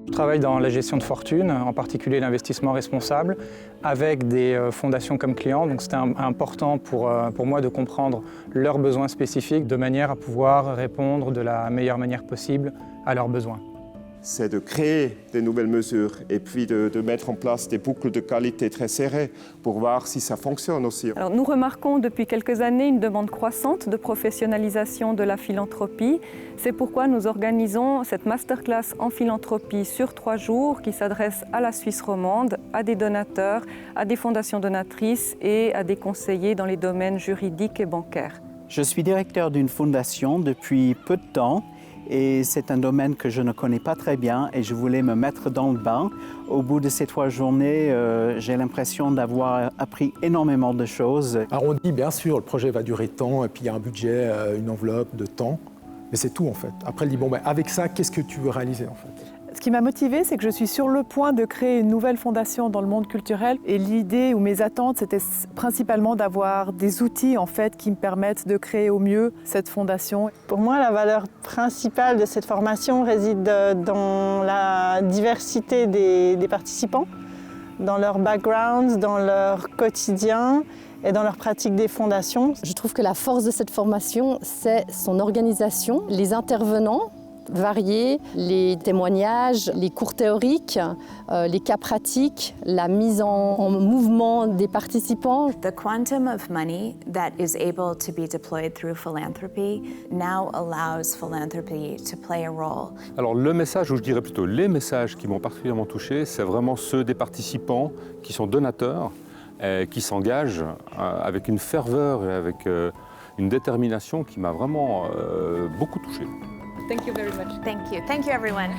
Je travaille dans la gestion de fortune, en particulier l'investissement responsable, avec des fondations comme clients. Donc c'était important pour moi de comprendre leurs besoins spécifiques de manière à pouvoir répondre de la meilleure manière possible à leurs besoins. C'est de créer des nouvelles mesures et puis de mettre en place des boucles de qualité très serrées pour voir si ça fonctionne aussi. Alors, nous remarquons depuis quelques années une demande croissante de professionnalisation de la philanthropie. C'est pourquoi nous organisons cette masterclass en philanthropie sur 3 jours qui s'adresse à la Suisse romande, à des donateurs, à des fondations donatrices et à des conseillers dans les domaines juridiques et bancaires. Je suis directeur d'une fondation depuis peu de temps. Et c'est un domaine que je ne connais pas très bien et je voulais me mettre dans le bain. Au bout de ces 3 journées, j'ai l'impression d'avoir appris énormément de choses. Alors on dit bien sûr, le projet va durer tant et puis il y a un budget, une enveloppe de temps, mais c'est tout en fait. Après, elle dit bon, avec ça, qu'est-ce que tu veux réaliser en fait ? Ce qui m'a motivée, c'est que je suis sur le point de créer une nouvelle fondation dans le monde culturel. Et l'idée ou mes attentes, c'était principalement d'avoir des outils en fait, qui me permettent de créer au mieux cette fondation. Pour moi, la valeur principale de cette formation réside dans la diversité des participants, dans leur background, dans leur quotidien et dans leur pratique des fondations. Je trouve que la force de cette formation, c'est son organisation, les intervenants variés, les témoignages, les cours théoriques, les cas pratiques, la mise en mouvement des participants. The quantum of money that is able to be deployed through philanthropy now allows philanthropy to play a role. Alors le message, ou je dirais plutôt les messages qui m'ont particulièrement touché, c'est vraiment ceux des participants qui sont donateurs, qui s'engagent avec une ferveur et avec une détermination qui m'a vraiment beaucoup touché. Thank you very much. Thank you. Thank you, everyone.